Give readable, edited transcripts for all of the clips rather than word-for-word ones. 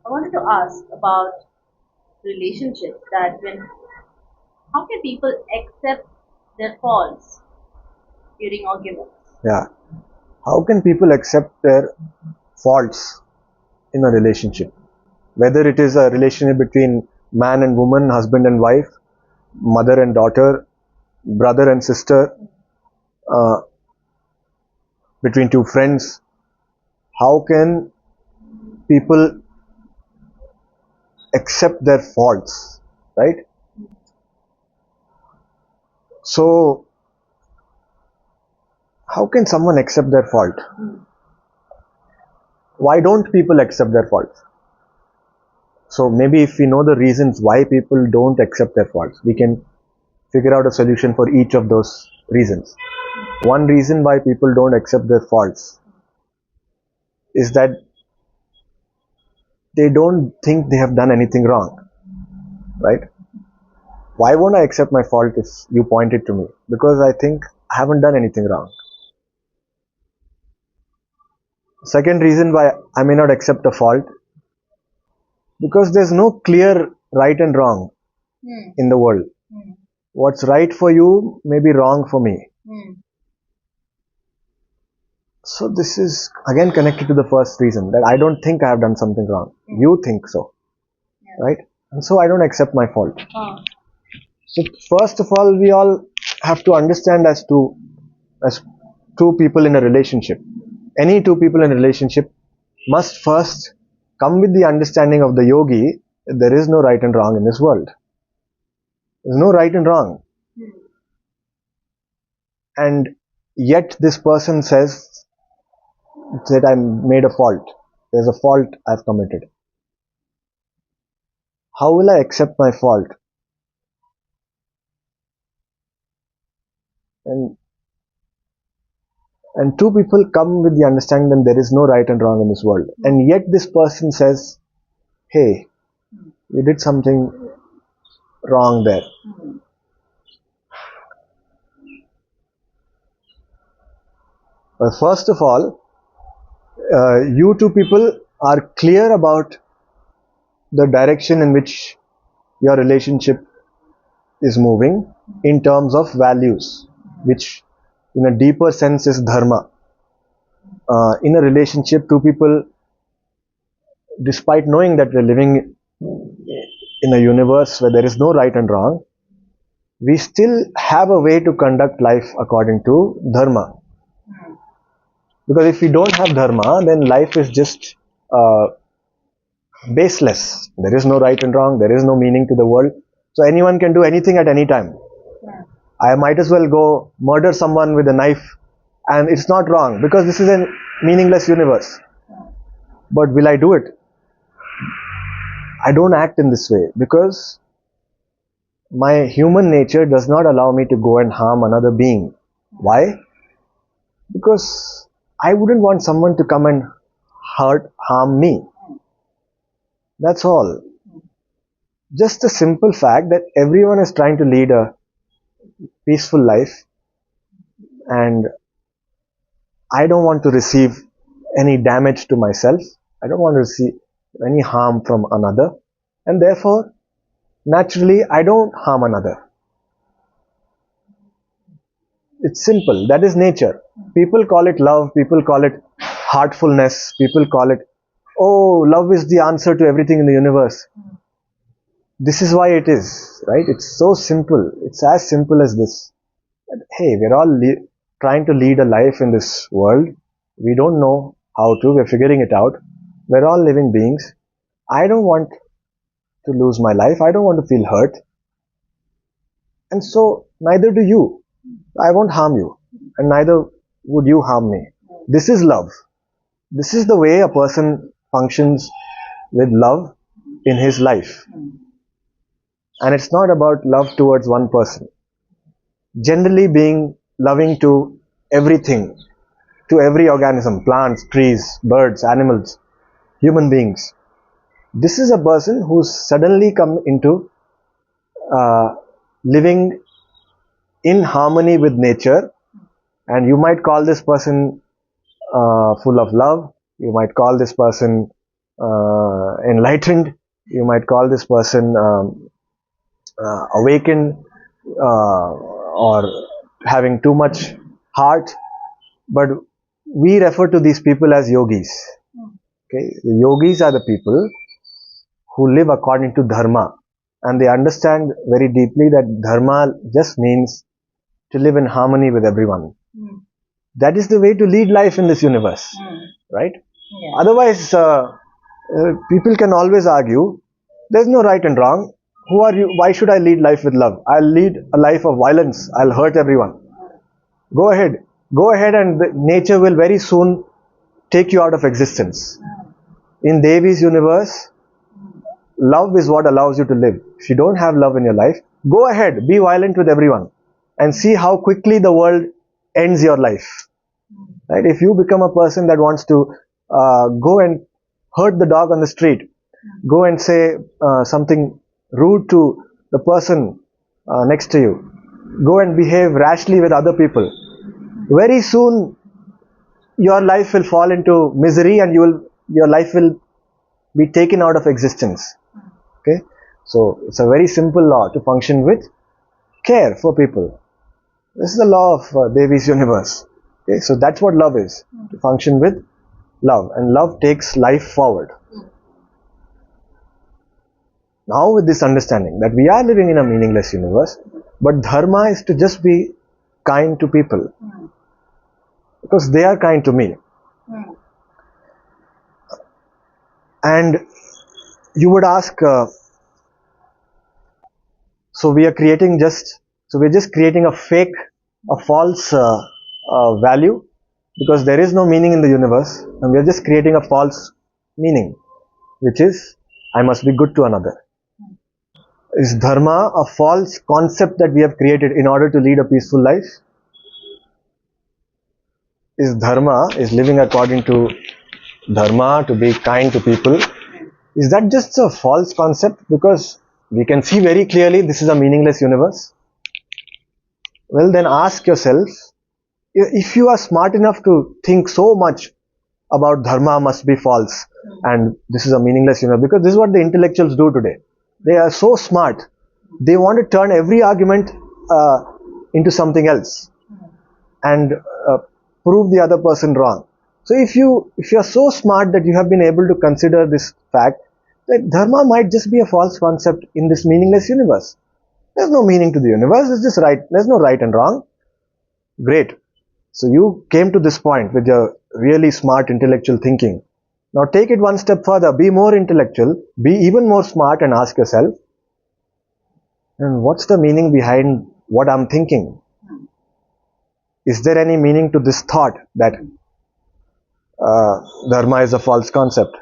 I wanted to ask about relationships that when how can people accept their faults during arguments? Yeah. How can people accept their faults in a relationship? Whether it is a relationship between man and woman, husband and wife, mother and daughter, brother and sister, uh, between two friends, how can people accept their faults, right? So, how can someone accept their fault? Why don't people accept their faults? So, maybe if we know the reasons why people don't accept their faults, we can figure out a solution for each of those reasons. One reason why people don't accept their faults is that they don't think they have done anything wrong, right? Why won't I accept my fault if you point it to me? Because I think I haven't done anything wrong. Second reason why I may not accept a fault, because there's no clear right and wrong Hmm. in the world. Hmm. What's right for you may be wrong for me. Hmm. So this is again connected to the first reason, that I don't think I have done something wrong. You think so, Yeah. right? And so I don't accept my fault. Oh. So first of all, we all have to understand as two people in a relationship. Any two people in a relationship must first come with the understanding of the yogi that there is no right and wrong in this world. There's no right and wrong. Hmm. And yet this person says that I made a fault. There's a fault I've committed. How will I accept my fault? And and two people come with the understanding that there is no right and wrong in this world. And yet this person says, hey, you did something wrong there. Hmm. Well, first of all, you two people are clear about the direction in which your relationship is moving in terms of values, which in a deeper sense is dharma. In a relationship, two people, despite knowing that we're living in a universe where there is no right and wrong, we still have a way to conduct life according to dharma. Because if we don't have dharma, then life is just uh, baseless. There is no right and wrong, there is no meaning to the world. So anyone can do anything at any time. Yeah. I might as well go murder someone with a knife, and it's not wrong because this is a meaningless universe. But will I do it? I don't act in this way because my human nature does not allow me to go and harm another being. Why? Because I wouldn't want someone to come and harm me. That's all. Just the simple fact that everyone is trying to lead a peaceful life, and I don't want to receive any damage to myself. I don't want to receive any harm from another, and therefore, naturally, I don't harm another. It's simple. That is nature. People call it love, people call it heartfulness, people call it, oh, love is the answer to everything in the universe. This is why it is, right? It's so simple. It's as simple as this. Hey, we're all trying to lead a life in this world. We don't know how to, we're figuring it out. We're all living beings. I don't want to lose my life. I don't want to feel hurt. And so, neither do you. I won't harm you. And neither would you harm me. This is love. This is the way a person functions with love in his life. And it's not about love towards one person. Generally being loving to everything, to every organism, plants, trees, birds, animals, human beings. This is a person who's suddenly come into uh, living in harmony with nature, and you might call this person full of love. You might call this person enlightened, you might call this person awakened, or having too much heart, but we refer to these people as yogis. Okay, the yogis are the people who live according to dharma, and they understand very deeply that dharma just means to live in harmony with everyone. That is the way to lead life in this universe, right? Yeah. Otherwise, people can always argue there's no right and wrong. Who are you? Why should I lead life with love? I'll lead a life of violence. I'll hurt everyone. Go ahead. Go ahead, and nature will very soon take you out of existence. In Devi's universe, love is what allows you to live. If you don't have love in your life, go ahead, be violent with everyone, and see how quickly the world ends your life. Right? If you become a person that wants to go and hurt the dog on the street, go and say something rude to the person next to you, go and behave rashly with other people, very soon your life will fall into misery, and your life will be taken out of existence. Okay, so it's a very simple law to function with care for people. This is the law of Devi's universe. Okay, so that's what love is, to function with love, and love takes life forward. Now, with this understanding that we are living in a meaningless universe, but dharma is to just be kind to people, because they are kind to me. And you would ask, so we're just creating a fake, a false value, because there is no meaning in the universe, and we're just creating a false meaning, which is, I must be good to another. Is dharma a false concept that we have created in order to lead a peaceful life? Is living according to dharma, to be kind to people, is that just a false concept because we can see very clearly this is a meaningless universe? Well, then ask yourself, if you are smart enough to think so much about dharma must be false and this is a meaningless universe, because this is what the intellectuals do today. They are so smart, they want to turn every argument into something else and prove the other person wrong. So if you are so smart that you have been able to consider this fact that dharma might just be a false concept in this meaningless universe. There's no meaning to the universe, it's just right, there's no right and wrong. Great. So you came to this point with your really smart intellectual thinking. Now take it one step further, be more intellectual, be even more smart, and ask yourself, and what's the meaning behind what I'm thinking? Is there any meaning to this thought that dharma is a false concept,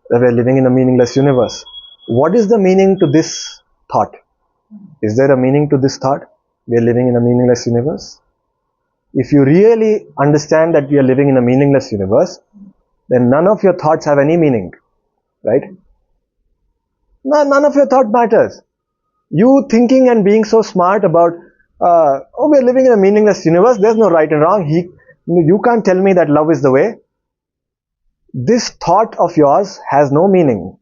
that we're living in a meaningless universe? What is the meaning to this thought? Is there a meaning to this thought? We are living in a meaningless universe. If you really understand that we are living in a meaningless universe, then none of your thoughts have any meaning, right? None of your thought matters. You thinking and being so smart about, oh, we are living in a meaningless universe, there's no right and wrong, you can't tell me that love is the way. This thought of yours has no meaning.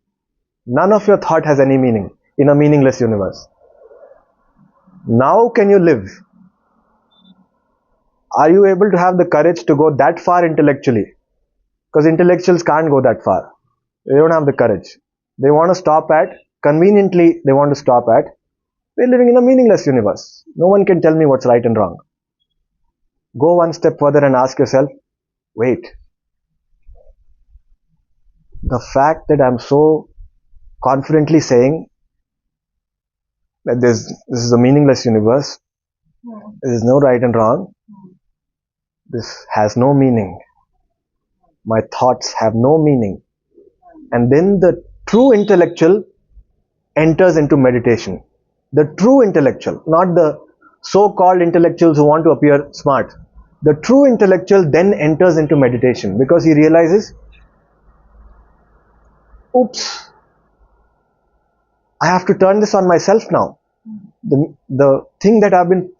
None of your thought has any meaning in a meaningless universe. Now can you live? Are you able to have the courage to go that far intellectually? Because intellectuals can't go that far. They don't have the courage. They want to stop at, conveniently they want to stop at, we're living in a meaningless universe. No one can tell me what's right and wrong. Go one step further and ask yourself, wait, the fact that I'm so confidently saying that this is a meaningless universe, there is no right and wrong, this has no meaning. My thoughts have no meaning. And then the true intellectual enters into meditation. The true intellectual, not the so-called intellectuals who want to appear smart. The true intellectual then enters into meditation because he realizes, oops, I have to turn this on myself now. The thing that I've been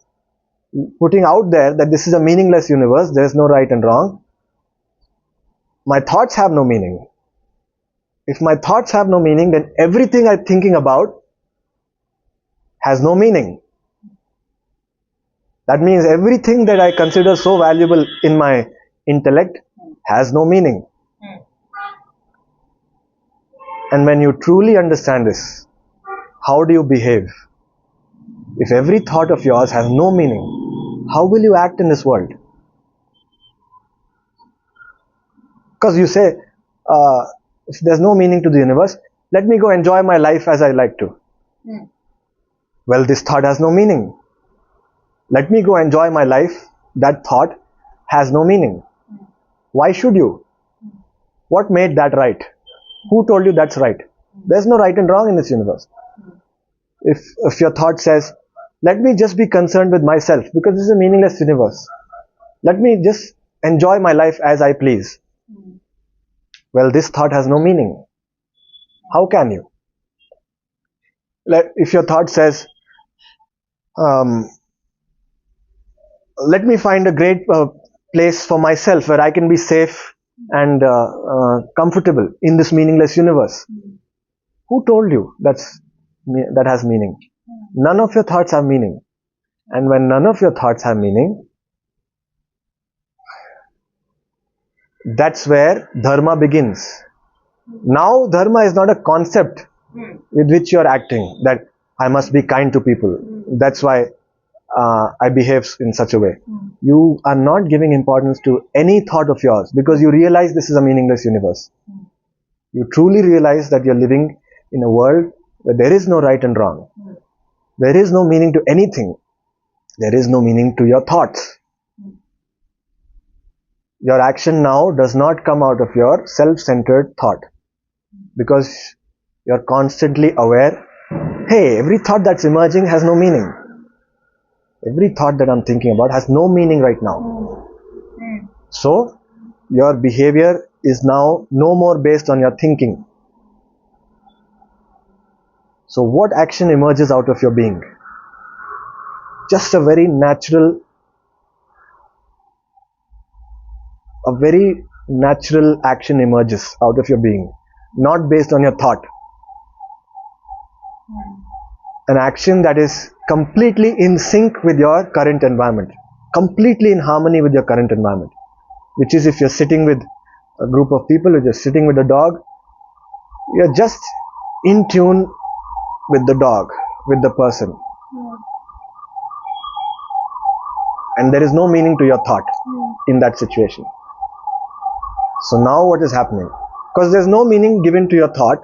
putting out there, that this is a meaningless universe, there is no right and wrong, my thoughts have no meaning. If my thoughts have no meaning, then everything I'm thinking about has no meaning. That means everything that I consider so valuable in my intellect has no meaning. And when you truly understand this, how do you behave? If every thought of yours has no meaning, how will you act in this world? Because you say, if there's no meaning to the universe, let me go enjoy my life as I like to. Well, this thought has no meaning. Let me go enjoy my life. That thought has no meaning. Why should you? What made that right? Who told you that's right? There's no right and wrong in this universe. If your thought says, let me just be concerned with myself, because this is a meaningless universe. Let me just enjoy my life as I please. Well, this thought has no meaning. How can you? If your thought says, let me find a great place for myself where I can be safe and comfortable in this meaningless universe. Who told you that has meaning? None of your thoughts have meaning. And when none of your thoughts have meaning, that's where Dharma begins. Now Dharma is not a concept with which you are acting, that I must be kind to people. That's why I behave in such a way. You are not giving importance to any thought of yours because you realize this is a meaningless universe. You truly realize that you're living in a world where there is no right and wrong. There is no meaning to anything. There is no meaning to your thoughts. Your action now does not come out of your self-centered thought because you're constantly aware, hey, every thought that's emerging has no meaning. Every thought that I'm thinking about has no meaning right now. So, your behavior is now no more based on your thinking. So, what action emerges out of your being? Just a very natural action emerges out of your being, not based on your thought. An action that is completely in sync with your current environment, completely in harmony with your current environment, which is if you're sitting with a group of people, you're just sitting with a dog, you're just in tune with the dog, with the person. And there is no meaning to your thought in that situation. So now what is happening? Because there's no meaning given to your thought,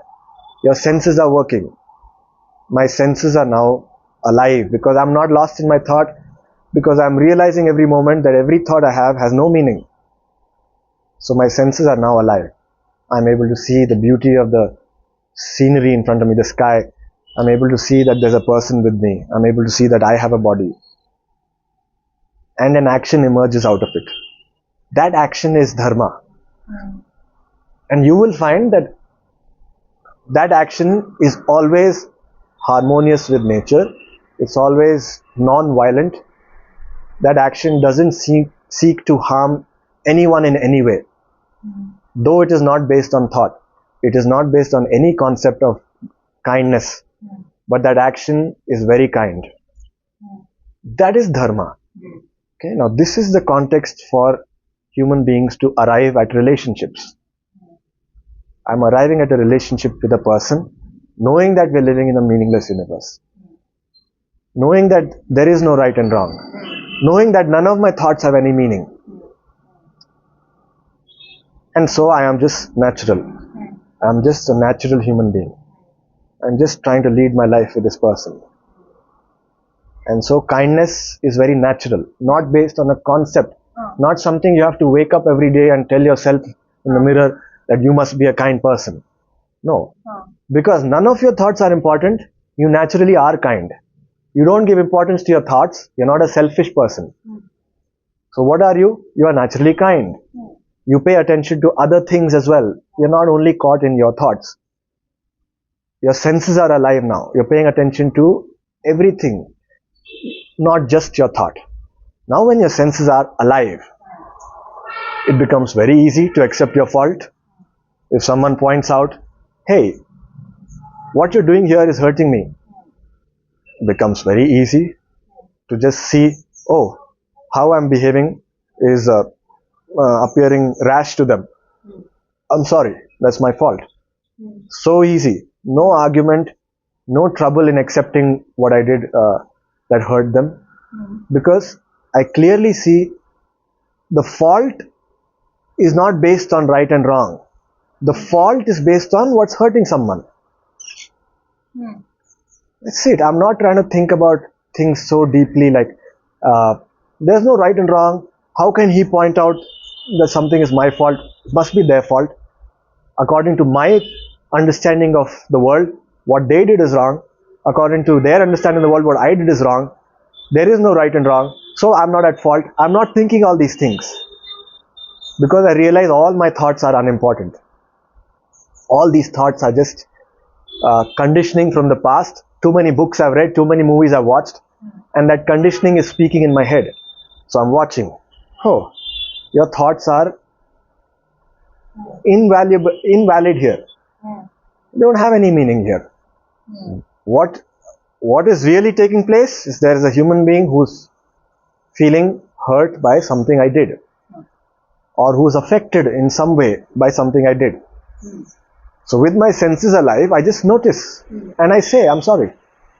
your senses are working. My senses are now alive because I'm not lost in my thought, because I'm realizing every moment that every thought I have has no meaning. So my senses are now alive. I'm able to see the beauty of the scenery in front of me, the sky. I'm able to see that there's a person with me. I'm able to see that I have a body. And an action emerges out of it. That action is Dharma. And you will find that that action is always harmonious with nature. It's always non-violent. That action doesn't seek to harm anyone in any way. Though it is not based on thought. It is not based on any concept of kindness. But that action is very kind. That is Dharma. Okay, now this is the context for human beings to arrive at relationships. I'm arriving at a relationship with a person, knowing that we're living in a meaningless universe. Knowing that there is no right and wrong. Knowing that none of my thoughts have any meaning. And so I am just natural. I'm just a natural human being. I'm just trying to lead my life with this person. And so kindness is very natural, not based on a concept, not something you have to wake up every day and tell yourself in the mirror that you must be a kind person. No. Because none of your thoughts are important, you naturally are kind. You don't give importance to your thoughts, you're not a selfish person. So what are you? You are naturally kind. You pay attention to other things as well. You're not only caught in your thoughts. Your senses are alive now. You're paying attention to everything, not just your thought. Now when your senses are alive, it becomes very easy to accept your fault. If someone points out hey, what you're doing here is hurting me, becomes very easy to just see, oh, how I'm behaving is appearing rash to them. I'm sorry, that's my fault. So easy. No argument, no trouble in accepting what I did that hurt them, because I clearly see the fault is not based on right and wrong. The fault is based on what's hurting someone. That's it. I'm not trying to think about things so deeply like there's no right and wrong. How can he point out that something is my fault? It must be their fault. According to my understanding of the world, what they did is wrong. According to their understanding of the world, what I did is wrong. There is no right and wrong. So I'm not at fault. I'm not thinking all these things because I realize all my thoughts are unimportant. All these thoughts are just conditioning from the past. Too many books I've read, too many movies I've watched, and that conditioning is speaking in my head. So I'm watching. Oh, your thoughts are invalid here. They don't have any meaning here. What is really taking place is there is a human being who's feeling hurt by something I did, or who's affected in some way by something I did. So with my senses alive, I just notice and I say, I'm sorry.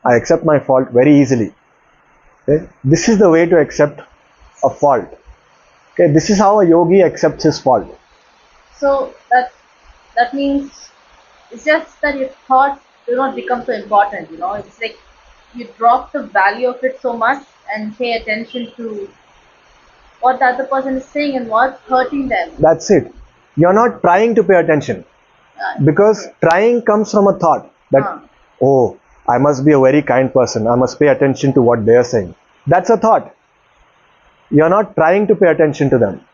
I accept my fault very easily. Okay? This is the way to accept a fault. Okay? This is how a yogi accepts his fault. So that means it's just that your thoughts do not become so important, It's like you drop the value of it so much and pay attention to what the other person is saying and what's hurting them. That's it. You're not trying to pay attention. Because trying comes from a thought that, oh, I must be a very kind person. I must pay attention to what they are saying. That's a thought. You're not trying to pay attention to them.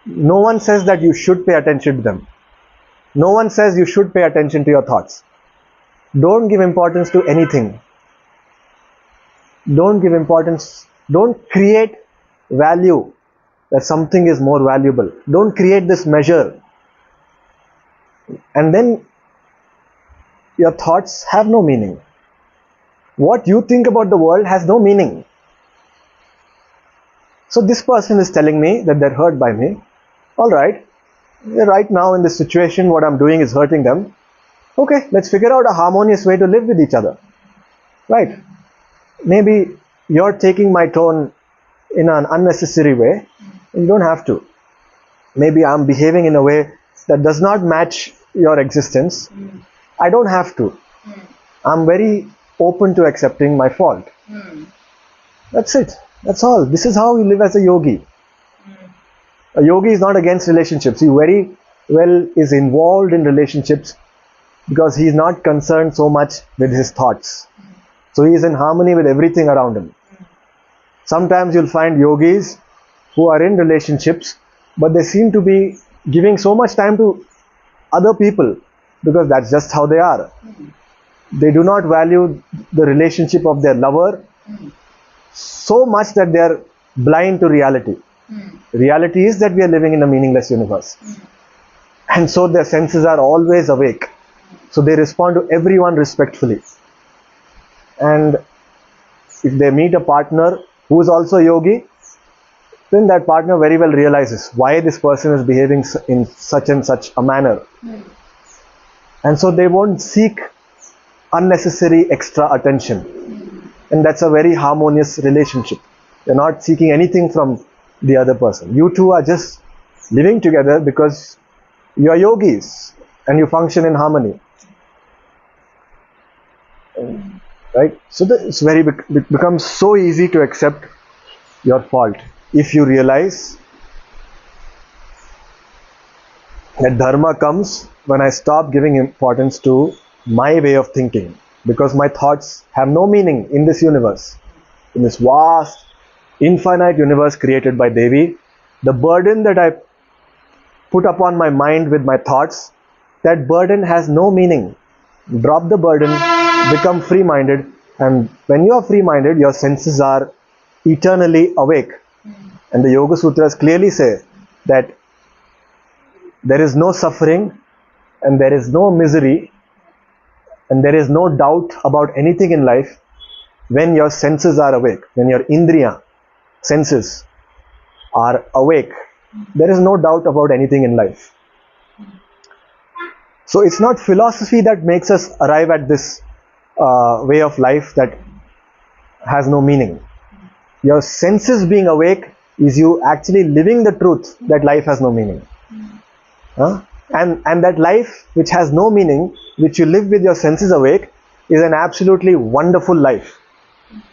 No one says that you should pay attention to them. No one says you should pay attention to your thoughts. Don't give importance to anything. Don't give importance. Don't create value that something is more valuable. Don't create this measure. And then your thoughts have no meaning. What you think about the world has no meaning. So this person is telling me that they're hurt by me. Alright, right now in this situation what I'm doing is hurting them. Okay, let's figure out a harmonious way to live with each other. Right? Maybe you're taking my tone in an unnecessary way. You don't have to. Maybe I'm behaving in a way that does not match your existence. I don't have to. I'm very open to accepting my fault. That's it. That's all. This is how you live as a yogi. A yogi is not against relationships. He very well is involved in relationships because he is not concerned so much with his thoughts. So he is in harmony with everything around him. Sometimes you'll find yogis who are in relationships, but they seem to be giving so much time to other people because that's just how they are. They do not value the relationship of their lover so much that they are blind to reality. Reality is that we are living in a meaningless universe. And so their senses are always awake. So they respond to everyone respectfully. And if they meet a partner who is also a yogi, then that partner very well realizes why this person is behaving in such and such a manner. And so they won't seek unnecessary extra attention. And that's a very harmonious relationship. You're not seeking anything from the other person. You two are just living together because you are yogis and you function in harmony. Right? So it becomes so easy to accept your fault if you realize that dharma comes when I stop giving importance to my way of thinking, because my thoughts have no meaning in this universe, in this vast, infinite universe created by Devi. The burden that I put upon my mind with my thoughts, that burden has no meaning. Drop the burden, become free-minded, and when you are free-minded, your senses are eternally awake. And the Yoga Sutras clearly say that there is no suffering and there is no misery And there is no doubt about anything in life when your senses are awake, when your indriya senses are awake. There is no doubt about anything in life. So it's not philosophy that makes us arrive at this way of life that has no meaning. Your senses being awake is you actually living the truth that life has no meaning. Huh? And that life which has no meaning, which you live with your senses awake, is an absolutely wonderful life.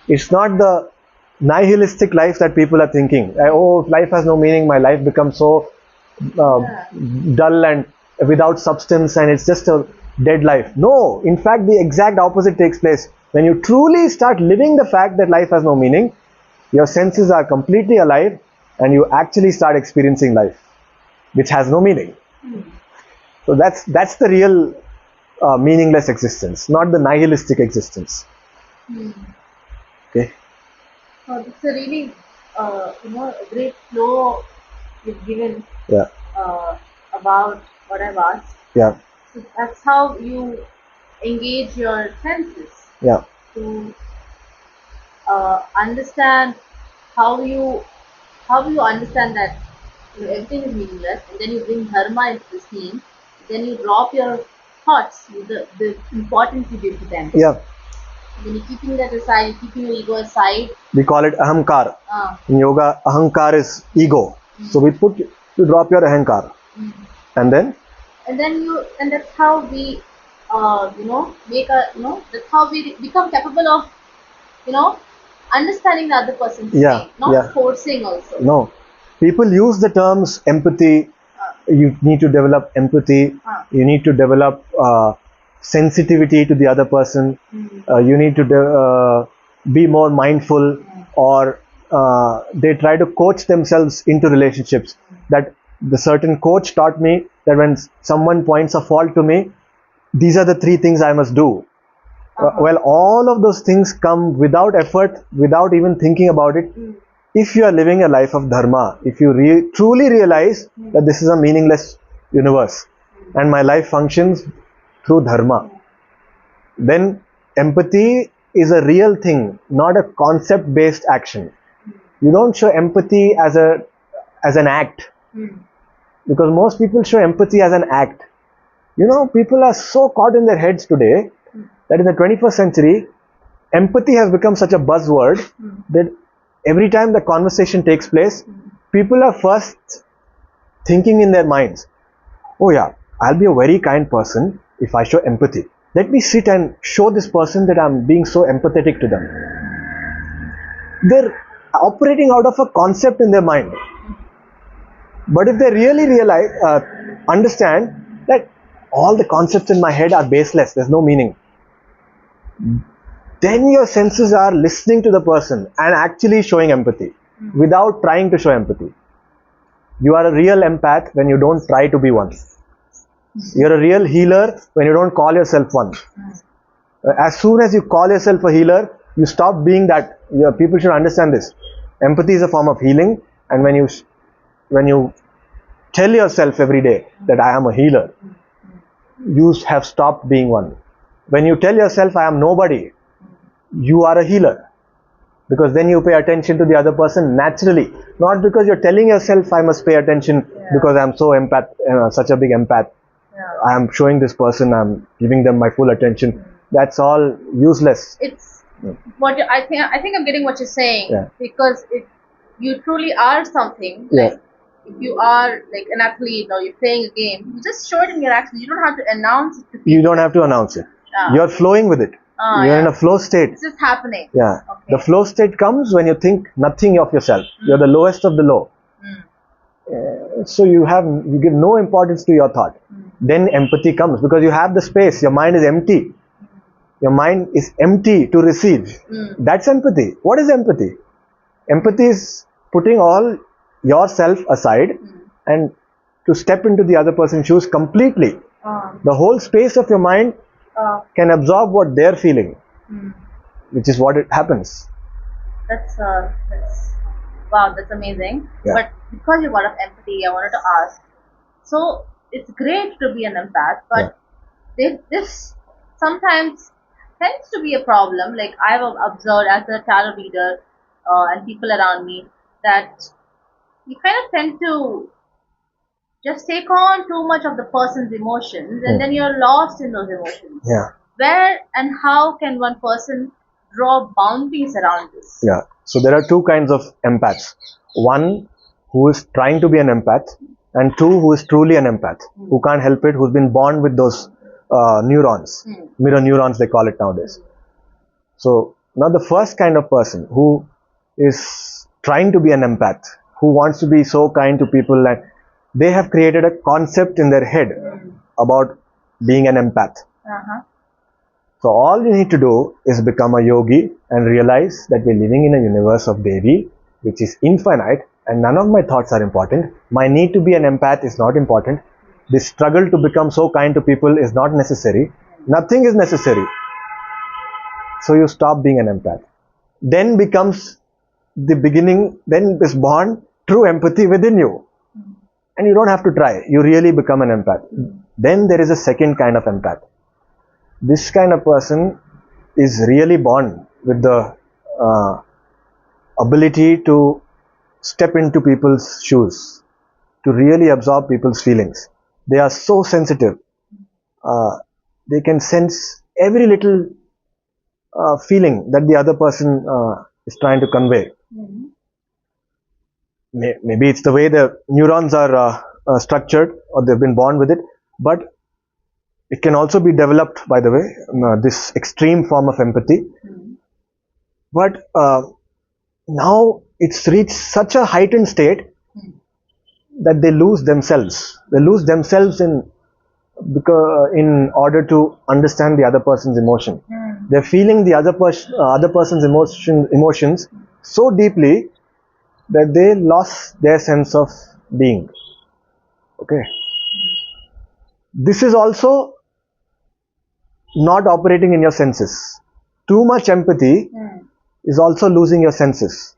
It's not the nihilistic life that people are thinking. Oh, if life has no meaning, my life becomes so dull and without substance, and it's just a dead life. No, in fact, the exact opposite takes place. When you truly start living the fact that life has no meaning, your senses are completely alive, and you actually start experiencing life, which has no meaning. So that's the real meaningless existence, not the nihilistic existence. Okay. It's a really, a great flow you've given Yeah. About what I've asked. Yeah. So that's how you engage your senses Yeah. to understand how you understand that everything is meaningless, and then you bring dharma into the scene. Then you drop your thoughts, the importance you give to them. Yeah. Then you're keeping that aside, you're keeping your ego aside. We call it ahamkar. In yoga, ahankar is ego. So you drop your ahankar. And then that's how we that's how we become capable of understanding the other person's pain, not forcing also. No, people use the terms empathy. You need to develop empathy. You need to develop sensitivity to the other person. You need to be more mindful, or they try to coach themselves into relationships. That the certain coach taught me that when someone points a fault to me, these are the 3 things I must do. Well, all of those things come without effort, without even thinking about it. If you are living a life of dharma, if you truly realize that this is a meaningless universe and my life functions through dharma, then empathy is a real thing, not a concept based action. You don't show empathy as an act, because most people show empathy as an act. People are so caught in their heads today that in the 21st century, empathy has become such a buzzword that every time the conversation takes place, people are first thinking in their minds, oh yeah, I'll be a very kind person if I show empathy. Let me sit and show this person that I'm being so empathetic to them. They're operating out of a concept in their mind. But if they really understand that all the concepts in my head are baseless, there's no meaning, then your senses are listening to the person and actually showing empathy without trying to show empathy. You are a real empath when you don't try to be one. You're a real healer when you don't call yourself one. As soon as you call yourself a healer, you stop being that. People should understand this. Empathy is a form of healing, and when you tell yourself every day that I am a healer, you have stopped being one. When you tell yourself I am nobody, you are a healer, because then you pay attention to the other person naturally, not because you're telling yourself I must pay attention because I'm so such a big empath. I am showing this person, I'm giving them my full attention. That's all useless. It's what I think I'm getting what you're saying, because if you truly are something, like if you are like an athlete or you're playing a game, you just show it in your actions. You don't have to announce it to people. You don't have to announce it. You're flowing with it. You're in a flow state. It's just happening. Yeah. Okay. The flow state comes when you think nothing of yourself. You're the lowest of the low. So you give no importance to your thought. Then empathy comes, because you have the space. Your mind is empty. Your mind is empty to receive. That's empathy. What is empathy? Empathy is putting all yourself aside and to step into the other person's shoes completely. The whole space of your mind can absorb what they're feeling, which is what it happens. That's wow, that's amazing. But because you brought up empathy, I wanted to ask. So it's great to be an empath, but this sometimes tends to be a problem. Like I've observed as a tarot reader and people around me that you kind of tend to just take on too much of the person's emotions and then you're lost in those emotions. Yeah. Where and how can one person draw boundaries around this? Yeah. So there are two kinds of empaths. One who is trying to be an empath, and two who is truly an empath, who can't help it, who's been born with those neurons, mirror neurons they call it nowadays. So now the first kind of person who is trying to be an empath, who wants to be so kind to people, and they have created a concept in their head about being an empath. Uh-huh. So all you need to do is become a yogi and realize that we're living in a universe of Devi, which is infinite, and none of my thoughts are important. My need to be an empath is not important. This struggle to become so kind to people is not necessary. Nothing is necessary. So you stop being an empath. Then becomes the beginning, then is born true empathy within you. And you don't have to try. You really become an empath. Then there is a second kind of empath. This kind of person is really born with the ability to step into people's shoes, to really absorb people's feelings. They are so sensitive. They can sense every little feeling that the other person is trying to convey. Maybe it's the way the neurons are structured, or they've been born with it, but it can also be developed, by the way, this extreme form of empathy. But now it's reached such a heightened state that they lose themselves. They lose themselves in order to understand the other person's emotion. They're feeling the other person's emotions so deeply that they lost their sense of being. Okay. This is also not operating in your senses. Too much empathy is also losing your senses.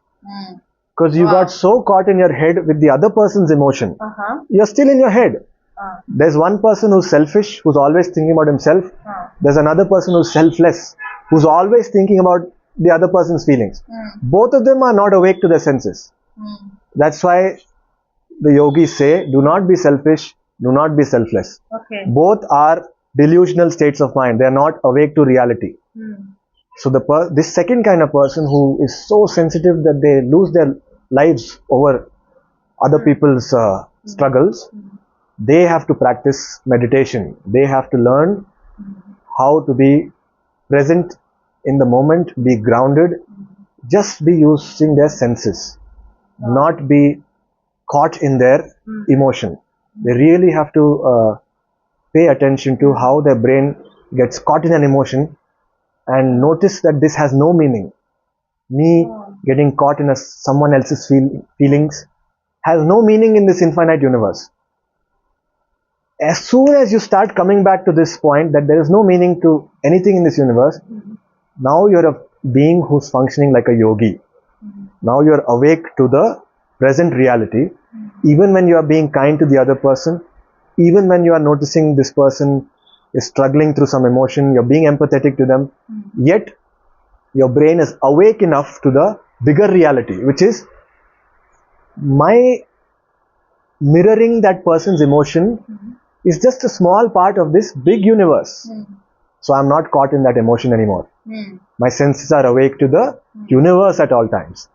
Because you got so caught in your head with the other person's emotion. You're still in your head. There's one person who's selfish, who's always thinking about himself. There's another person who's selfless, who's always thinking about the other person's feelings. Both of them are not awake to their senses. That's why the yogis say, do not be selfish, do not be selfless. Okay. Both are delusional states of mind. They are not awake to reality. So this second kind of person who is so sensitive that they lose their lives over other people's struggles, they have to practice meditation. They have to learn how to be present in the moment, be grounded, just be using their senses, not be caught in their emotion. They really have to pay attention to how their brain gets caught in an emotion and notice that this has no meaning. Me getting caught in someone else's feelings has no meaning in this infinite universe. As soon as you start coming back to this point that there is no meaning to anything in this universe, now you're a being who's functioning like a yogi. Now you're awake to the present reality. Even when you are being kind to the other person, even when you are noticing this person is struggling through some emotion, you're being empathetic to them, yet your brain is awake enough to the bigger reality, which is my mirroring that person's emotion is just a small part of this big universe. So I'm not caught in that emotion anymore. My senses are awake to the universe at all times.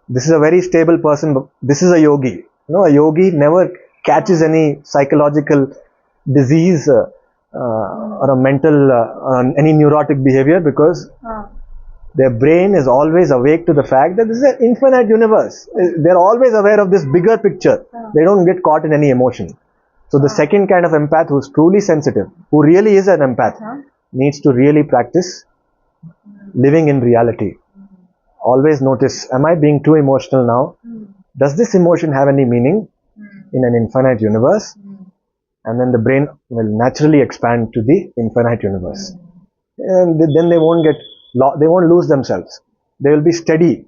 This is a very stable person. This is a yogi. No, a yogi never catches any psychological disease or a mental, any neurotic behavior, because their brain is always awake to the fact that this is an infinite universe. They're always aware of this bigger picture. They don't get caught in any emotion. So the second kind of empath, who's truly sensitive, who really is an empath, needs to really practice living in reality. Always notice, am I being too emotional now? Does this emotion have any meaning in an infinite universe? And then the brain will naturally expand to the infinite universe. And then they won't lose themselves. They will be steady.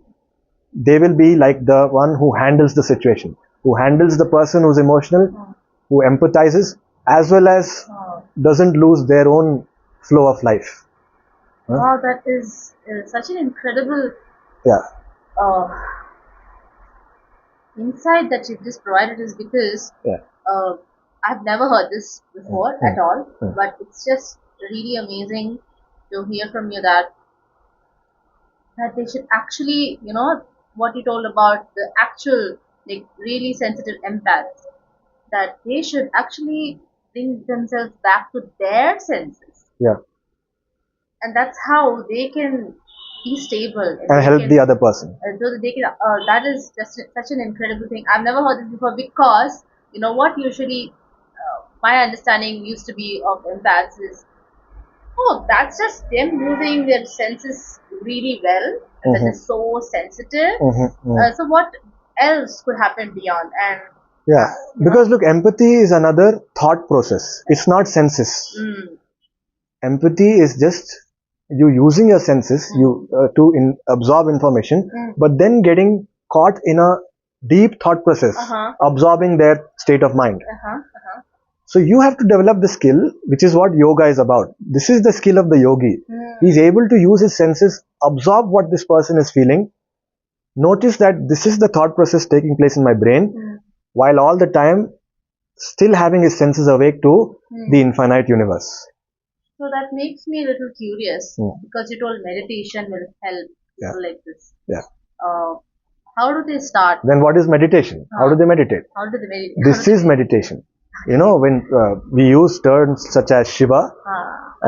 They will be like the one who handles the situation, who handles the person who's emotional, who empathizes, as well as doesn't lose their own flow of life. Wow, that is such an incredible Yeah. uh, insight that you just provided is because Yeah. I've never heard this before at all, Mm. but it's just really amazing to hear from you that they should actually, what you told about the actual, like really sensitive empaths, that they should actually bring themselves back to their senses, Yeah. and that's how they can be stable and And they help can the other person. so that they can that is just such an incredible thing. I've never heard this before because you know what usually my understanding used to be of empaths is, oh, that's just them using their senses really well, and that Mm-hmm. they're so sensitive. Mm-hmm. So what else could happen beyond? And Yeah. you know, Because look, empathy is another thought process. It's not senses. mm, Empathy is just you using your senses to absorb information, but then getting caught in a deep thought process, absorbing their state of mind. So you have to develop the skill, which is what yoga is about. This is the skill of the yogi. He's able to use his senses, absorb what this person is feeling, notice that this is the thought process taking place in my brain, while all the time still having his senses awake to the infinite universe. so that makes me a little curious because you told meditation will help Yeah. people like this. Yeah. Uh, how do they start? Then what is meditation? How do they meditate? How do they meditate? This is meditation. You know, when we use terms such as Shiva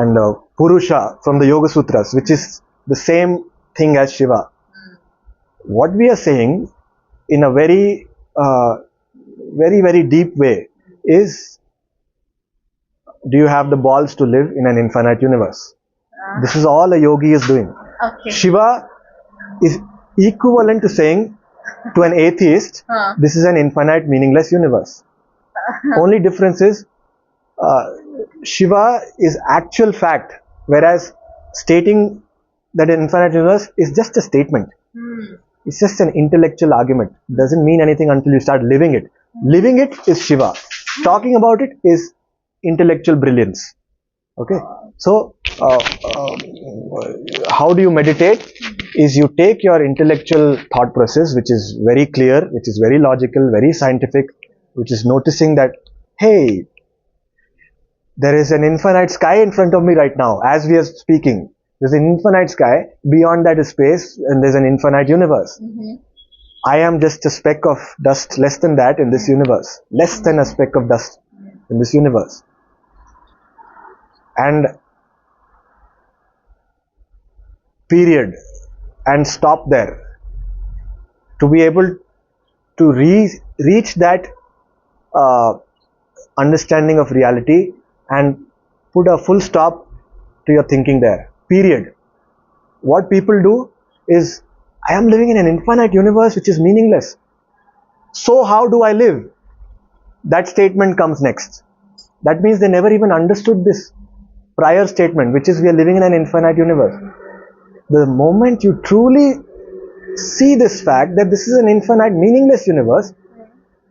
and Purusha from the Yoga Sutras, which is the same thing as Shiva. What we are saying in a very, very deep way is, do you have the balls to live in an infinite universe? This is all a yogi is doing. Okay. Shiva is equivalent to saying to an atheist, this is an infinite, meaningless universe. Only difference is Shiva is actual fact, whereas stating that an infinite universe is just a statement. It's just an intellectual argument. Doesn't mean anything until you start living it. Living it is Shiva. Talking about it is intellectual brilliance. Okay. So, how do you meditate? Is you take your intellectual thought process, which is very clear, which is very logical, very scientific, which is noticing that, hey, there is an infinite sky in front of me right now as we are speaking. There's an infinite sky, beyond that is space, and there's an infinite universe. I am just a speck of dust, less than that in this universe, less than a speck of dust in this universe. And period, and stop there. To be able to reach that understanding of reality and put a full stop to your thinking there. Period. What people do is, I am living in an infinite universe which is meaningless. So how do I live? That statement comes next. That means they never even understood this prior statement, which is we are living in an infinite universe. The moment you truly see this fact that this is an infinite, meaningless universe,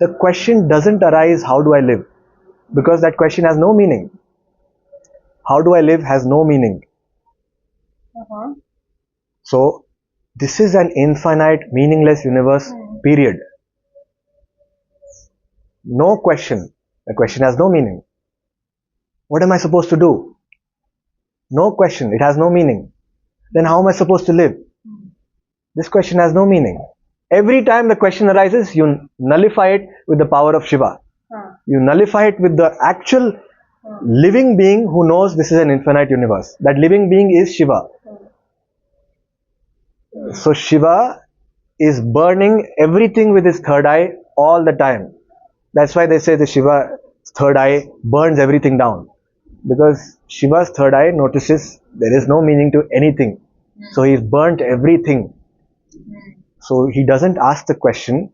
the question doesn't arise, how do I live? Because that question has no meaning. How do I live has no meaning. So, this is an infinite, meaningless universe, period. No question. The question has no meaning. What am I supposed to do? No question. It has no meaning. Then how am I supposed to live? This question has no meaning. Every time the question arises, you nullify it with the power of Shiva. You nullify it with the actual living being who knows this is an infinite universe. That living being is Shiva. So Shiva is burning everything with his third eye all the time. That's why they say the Shiva's third eye burns everything down. Because Shiva's third eye notices there is no meaning to anything. So he's burnt everything. So he doesn't ask the question,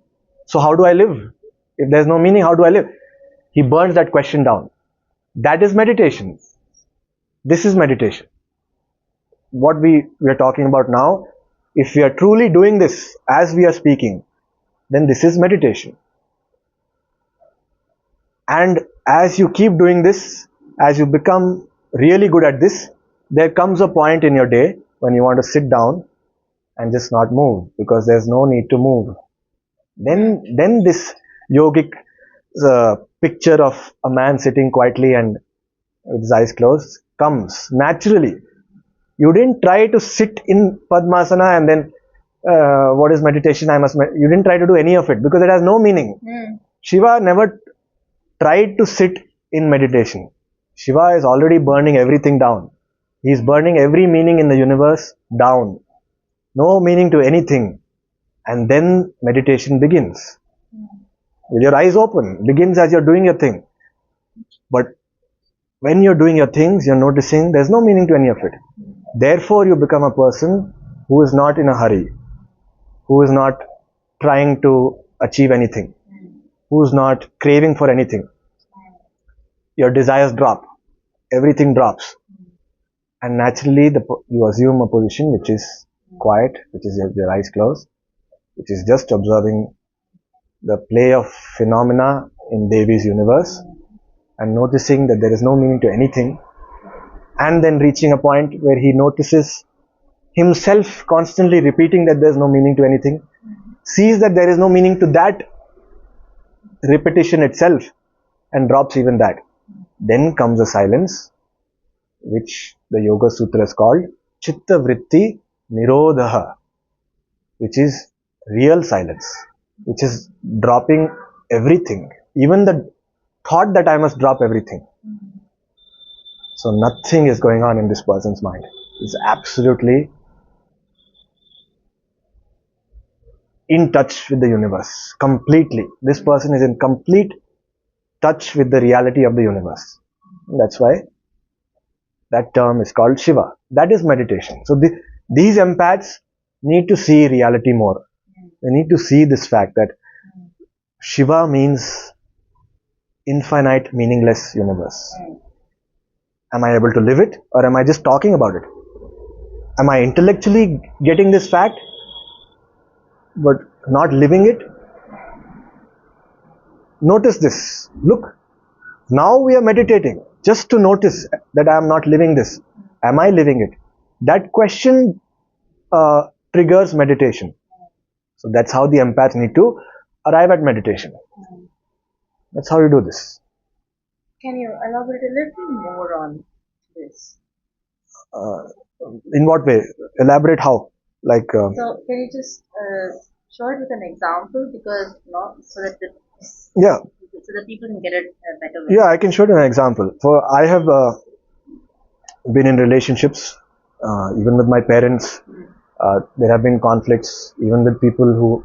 so how do I live? If there's no meaning, how do I live? He burns that question down. That is meditation. This is meditation. What we are talking about now, if we are truly doing this as we are speaking, then this is meditation. And as you keep doing this, as you become really good at this, there comes a point in your day when you want to sit down and just not move because there's no need to move. Then this yogic picture of a man sitting quietly and with his eyes closed comes naturally. You didn't try to sit in Padmasana and then what is meditation? You didn't try to do any of it because it has no meaning. Shiva never tried to sit in meditation. Shiva is already burning everything down. He is burning every meaning in the universe down. No meaning to anything. And then meditation begins. With your eyes open, begins as you're doing your thing. But when you're doing your things, you're noticing there's no meaning to any of it. Therefore, you become a person who is not in a hurry, who is not trying to achieve anything, who is not craving for anything. Your desires drop, everything drops, and naturally you assume a position which is quiet, which is your eyes closed, which is just observing the play of phenomena in Devi's universe and noticing that there is no meaning to anything, and then reaching a point where he notices himself constantly repeating that there is no meaning to anything, sees that there is no meaning to that repetition itself, and drops even that. Then comes a silence, which the Yoga Sutras called Chitta Vritti Nirodha, which is real silence, which is dropping everything, even the thought that I must drop everything. So nothing is going on in this person's mind. He's absolutely in touch with the universe, completely. This person is in complete touch with the reality of the universe. That's why that term is called Shiva. That is meditation. So these empaths need to see reality more. They need to see this fact that Shiva means infinite, meaningless universe. Am I able to live it, or am I just talking about it? Am I intellectually getting this fact but not living it? Notice this. Look, now we are meditating just to notice that I am not living this. Am I living it? That question triggers meditation. So that's how the empaths need to arrive at meditation. That's how you do this. Can you elaborate a little more on this? In what way? Elaborate how? Like. So can you just show it with an example, because so that people can get it better way. Yeah, I can show you an example. I have been in relationships, even with my parents. There have been conflicts, even with people who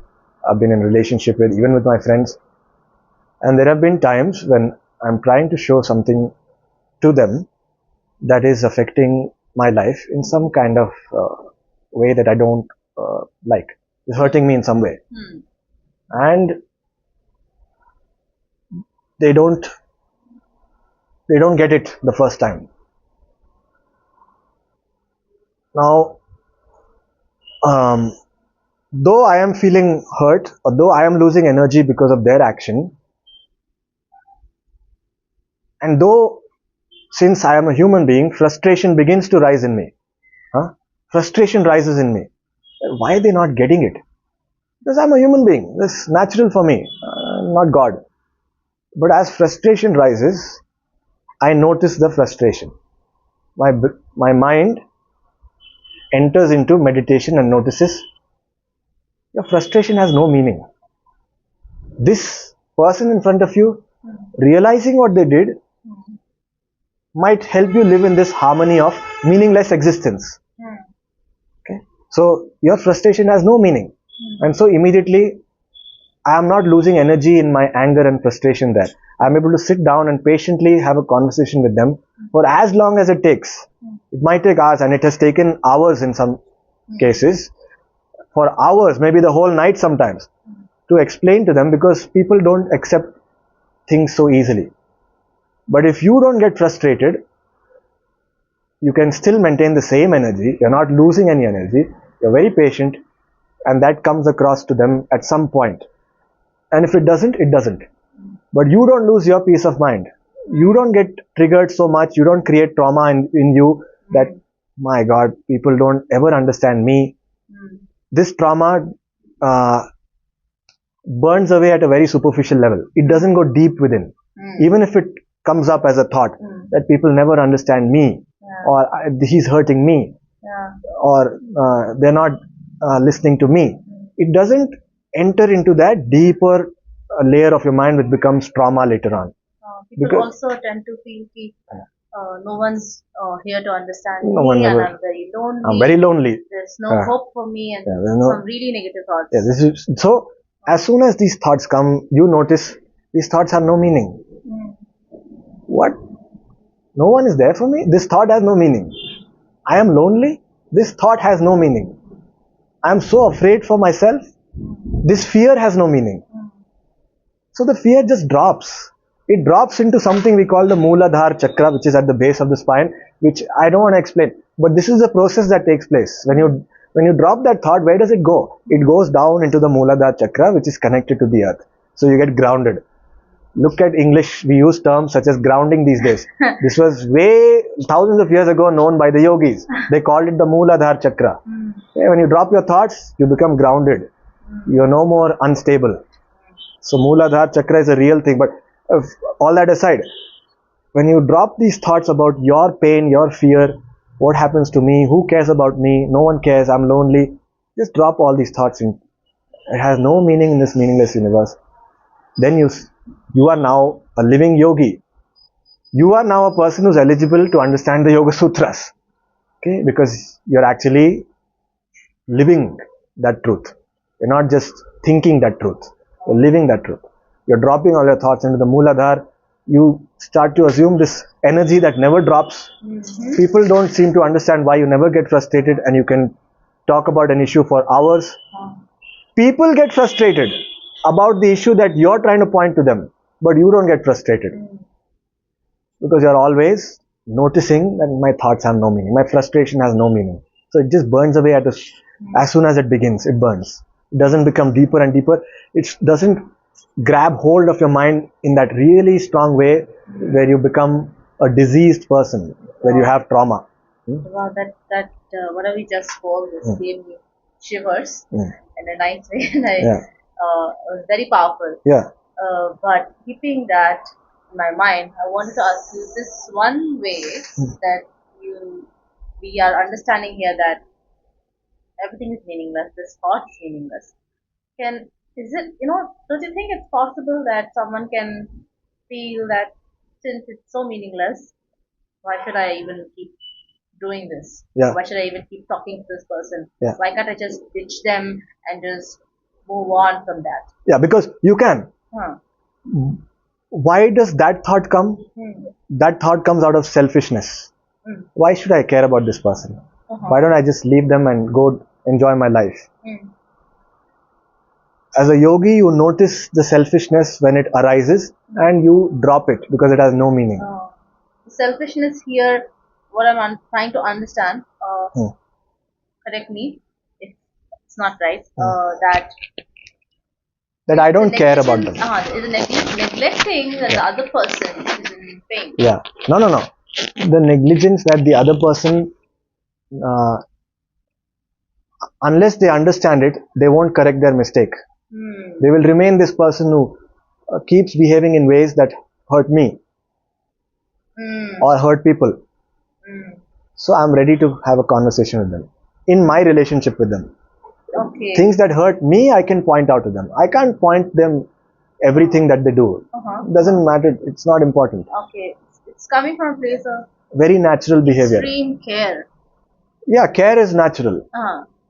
I've been in relationship with, even with my friends. And there have been times when I'm trying to show something to them that is affecting my life in some kind of way that I don't like. It's hurting me in some way. And they don't get it the first time. Now, though I am feeling hurt, or though I am losing energy because of their action, and though since I am a human being, frustration begins to rise in me. Frustration rises in me. Why are they not getting it? Because I'm a human being. That's natural for me, not God. But as frustration rises, I notice the frustration. My mind enters into meditation and notices your frustration has no meaning. This person in front of you, realizing what they did, might help you live in this harmony of meaningless existence. Okay? So your frustration has no meaning. And so immediately I am not losing energy in my anger and frustration there. I am able to sit down and patiently have a conversation with them for as long as it takes. It might take hours, and it has taken hours in some cases, for hours, maybe the whole night sometimes, to explain to them, because people don't accept things so easily. But if you don't get frustrated, you can still maintain the same energy. You're not losing any energy. You're very patient, and that comes across to them at some point. And if it doesn't, it doesn't. But you don't lose your peace of mind. You don't get triggered so much. You don't create trauma in you that my God, people don't ever understand me. Mm. This trauma uh, burns away at a very superficial level. It doesn't go deep within. Even if it comes up as a thought that people never understand me, Yeah. or he's hurting me, Yeah. or they're not listening to me, it doesn't enter into that deeper layer of your mind, which becomes trauma later on. People Because also tend to feel no one's here to understand no one me, and ever. I'm very lonely. I'm very lonely. There's no hope for me, and there's no- some really negative thoughts. Yeah, this is so. As soon as these thoughts come, you notice these thoughts have no meaning. What? No one is there for me? This thought has no meaning. I am lonely? This thought has no meaning. I am so afraid for myself? This fear has no meaning. So the fear just drops. It drops into something we call the Mooladhara chakra, which is at the base of the spine, which I don't want to explain. But this is the process that takes place. When you drop that thought, where does it go? It goes down into the Mooladhara chakra, which is connected to the earth. So you get grounded. Look at English, we use terms such as grounding these days. This was way thousands of years ago known by the yogis. They called it the Mooladhara chakra. Okay, when you drop your thoughts, you become grounded. You're no more unstable. So Mooladhara chakra is a real thing. But all that aside, when you drop these thoughts about your pain, your fear, what happens to me, who cares about me, no one cares, I'm lonely, just drop all these thoughts in. It has no meaning in this meaningless universe. Then you are now a living yogi. You are now a person who's eligible to understand the Yoga Sutras. Okay, because you're actually living that truth. You're not just thinking that truth. You're living that truth. You're dropping all your thoughts into the Mooladhara. You start to assume this energy that never drops. People don't seem to understand why you never get frustrated, and you can talk about an issue for hours. People get frustrated about the issue that you're trying to point to them, but you don't get frustrated because you're always noticing that my thoughts have no meaning, my frustration has no meaning. So it just burns away as soon as it begins. It burns. It doesn't become deeper and deeper. It doesn't grab hold of your mind in that really strong way where you become a diseased person, where you have trauma. Wow, that whatever we just spoke, this gave me shivers in a nice way, and it was very powerful. Yeah. But keeping that in my mind, I wanted to ask you this one way that we are understanding here that everything is meaningless. This thought is meaningless. Is it, don't you think it's possible that someone can feel that since it's so meaningless, why should I even keep doing this? Yeah. Why should I even keep talking to this person? Yeah. Why can't I just ditch them and just move on from that? Yeah, because you can. Why does that thought come? That thought comes out of selfishness. Why should I care about this person? Why don't I just leave them and go enjoy my life? As a yogi, you notice the selfishness when it arises and you drop it because it has no meaning. Selfishness here, what I'm trying to understand, correct me if it's not right, that I don't care about them. Is neglecting that the other person is in pain. Yeah. No. The negligence that the other person, unless they understand it, they won't correct their mistake. They will remain this person who keeps behaving in ways that hurt me or hurt people. So I'm ready to have a conversation with them in my relationship with them. Okay. Things that hurt me, I can point out to them. I can't point them everything that they do. Doesn't matter. It's not important. Okay. It's coming from a place of very natural behavior. Extreme care. Yeah, care is natural.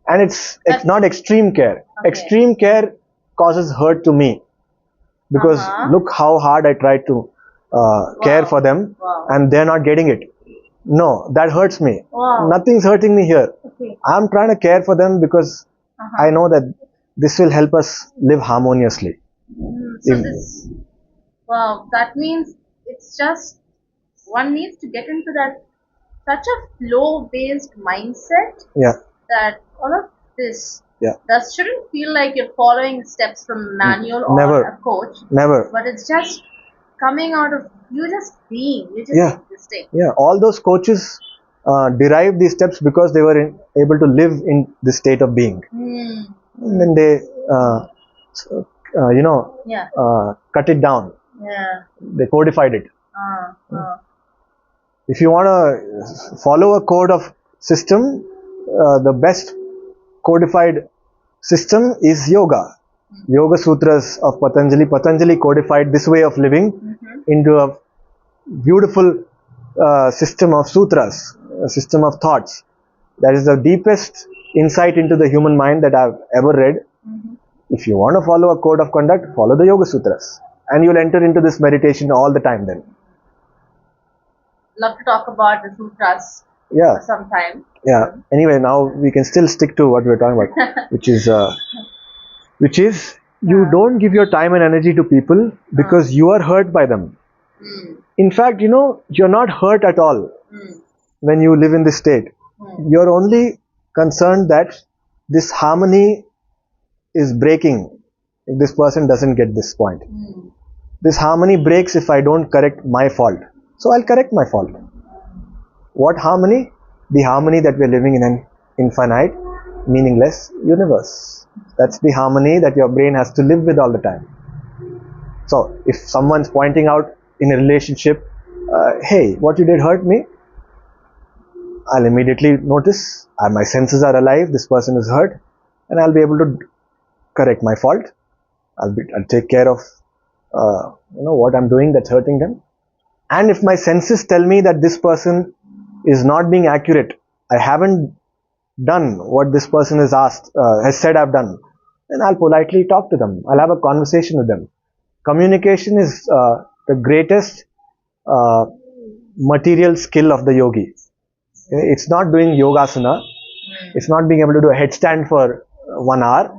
And it's not extreme care. Okay. Extreme care causes hurt to me. Because look how hard I try to care for them and they're not getting it. No, that hurts me. Nothing's hurting me here. Okay. I'm trying to care for them because I know that this will help us live harmoniously. That means it's just one needs to get into that such a flow-based mindset that all of this that shouldn't feel like you're following steps from a manual or a coach. Never. But it's just coming out of you just being, you just existing. Yeah, all those coaches derived these steps because they were able to live in this state of being. And then they, Yeah. cut it down. Yeah. They codified it. If you want to follow a code of system, the best codified system is yoga. Yoga Sutras of Patanjali. Patanjali codified this way of living into a beautiful system of sutras, a system of thoughts. That is the deepest insight into the human mind that I've ever read. If you want to follow a code of conduct, follow the Yoga Sutras, and you'll enter into this meditation all the time then. Love to talk about the sutras Yeah. sometime. Yeah. Anyway, now we can still stick to what we're talking about, which is you don't give your time and energy to people because you are hurt by them. In fact, you're not hurt at all when you live in this state. You're only concerned that this harmony is breaking if this person doesn't get this point. This harmony breaks if I don't correct my fault. So I'll correct my fault. What harmony? The harmony that we're living in an infinite, meaningless universe. That's the harmony that your brain has to live with all the time. So if someone's pointing out in a relationship, hey, what you did hurt me, I'll immediately notice my senses are alive, this person is hurt, and I'll be able to correct my fault. I'll take care of what I'm doing that's hurting them. And if my senses tell me that this person is not being accurate, I haven't done what this person has said I've done, then I'll politely talk to them. I'll have a conversation with them. Communication is the greatest material skill of the yogi. It's not doing yogasana. It's not being able to do a headstand for 1 hour.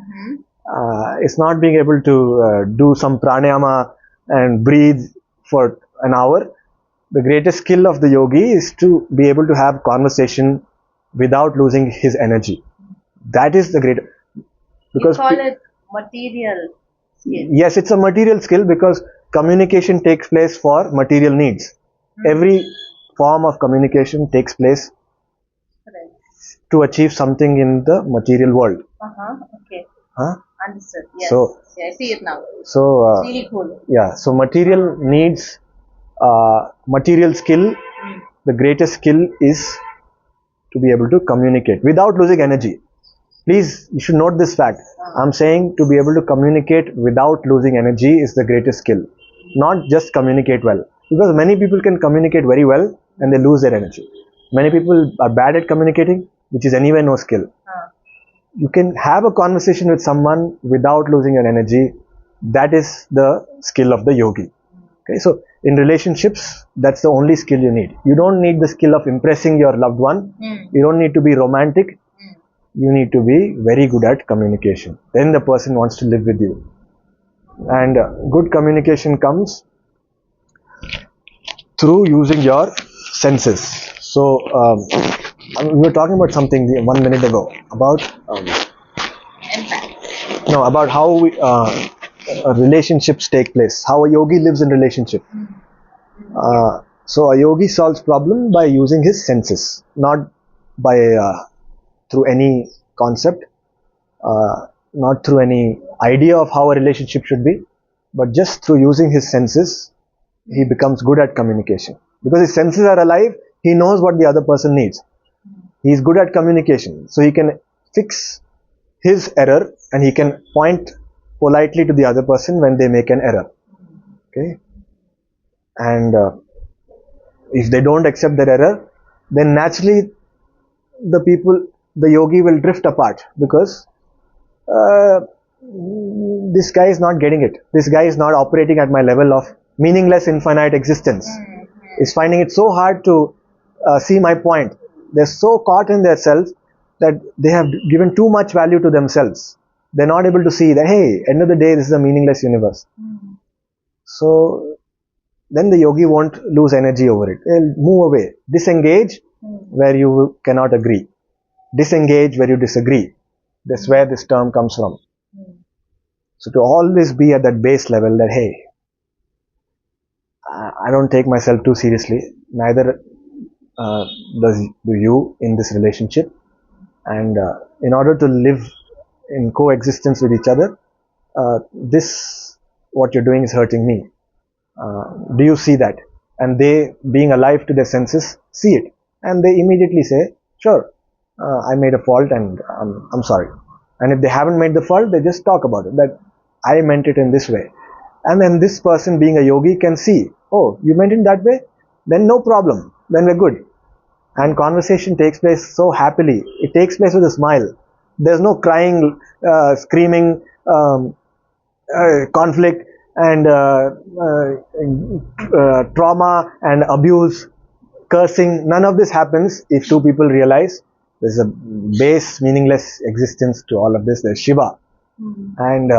It's not being able to do some pranayama and breathe for an hour. The greatest skill of the yogi is to be able to have conversation without losing his energy. That is the great. Because you call it material skill. Yes, it's a material skill because communication takes place for material needs. Every form of communication takes place to achieve something in the material world. Okay. Huh? Understood. Yes. So, I see it now. So it's really cool. Yeah. So material needs, material skill. The greatest skill is to be able to communicate without losing energy. Please, you should note this fact. I'm saying to be able to communicate without losing energy is the greatest skill. Not just communicate well. Because many people can communicate very well and they lose their energy. Many people are bad at communicating, which is anyway no skill. You can have a conversation with someone without losing your energy. That is the skill of the yogi. Okay, so in relationships, that's the only skill you need. You don't need the skill of impressing your loved one. You don't need to be romantic. You need to be very good at communication. Then the person wants to live with you. And good communication comes through using your senses. So we were talking about something 1 minute ago about about how relationships take place, how a yogi lives in relationship. So a yogi solves problem by using his senses, not by through any concept, not through any idea of how a relationship should be, but just through using his senses. He becomes good at communication because his senses are alive. He knows what the other person needs. He is good at communication, so he can fix his error and he can point politely to the other person when they make an error. Okay, and if they don't accept their error, then naturally the yogi will drift apart because this guy is not getting it. This guy is not operating at my level of meaningless infinite existence. Is finding it so hard to see my point. They're so caught in their self that they have given too much value to themselves. They're not able to see that, hey, end of the day, this is a meaningless universe. So then the yogi won't lose energy over it. They'll move away. Disengage where you cannot agree. Disengage where you disagree. That's where this term comes from. So to always be at that base level that, hey, I don't take myself too seriously. Neither uh, do you in this relationship, and in order to live in coexistence with each other, this what you're doing is hurting me. Do you see that? And they, being alive to their senses, see it, and they immediately say, sure, I made a fault, and I'm sorry. And if they haven't made the fault, they just talk about it, that I meant it in this way. And then this person, being a yogi, can see, oh, you meant it that way, then no problem, then we're good. And conversation takes place so happily. It takes place with a smile. There's no crying, screaming, conflict, and trauma and abuse, cursing. None of this happens if two people realize there's a base, meaningless existence to all of this. There's Shiva. And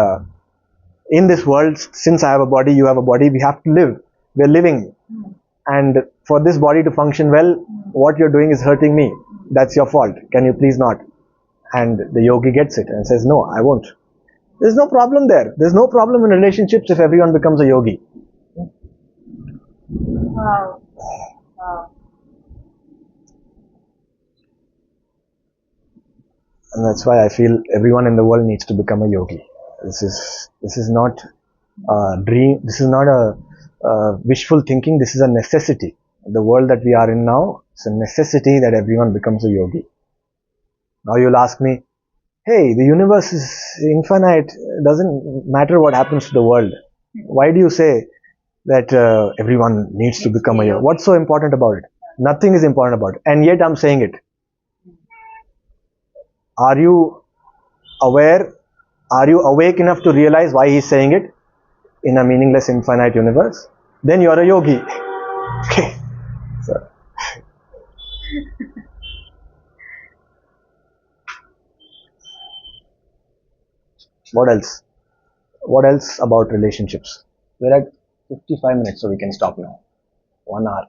in this world, since I have a body, you have a body, we have to live. We're living. And for this body to function well, what you're doing is hurting me. That's your fault. Can you please not? And the yogi gets it and says, no, I won't. There's no problem there. There's no problem in relationships if everyone becomes a yogi. Wow. Wow. And that's why I feel everyone in the world needs to become a yogi. This is not a dream. This is not a wishful thinking. This is a necessity. The world that we are in now, it's a necessity that everyone becomes a yogi. Now you'll ask me, hey, the universe is infinite. It doesn't matter what happens to the world. Why do you say that everyone needs to become a yogi? What's so important about it? Nothing is important about it. And yet I'm saying it. Are you aware? Are you awake enough to realize why he's saying it in a meaningless, infinite universe? Then you're a yogi. Okay. So. What else? What else about relationships? We're at 55 minutes, so we can stop now. 1 hour.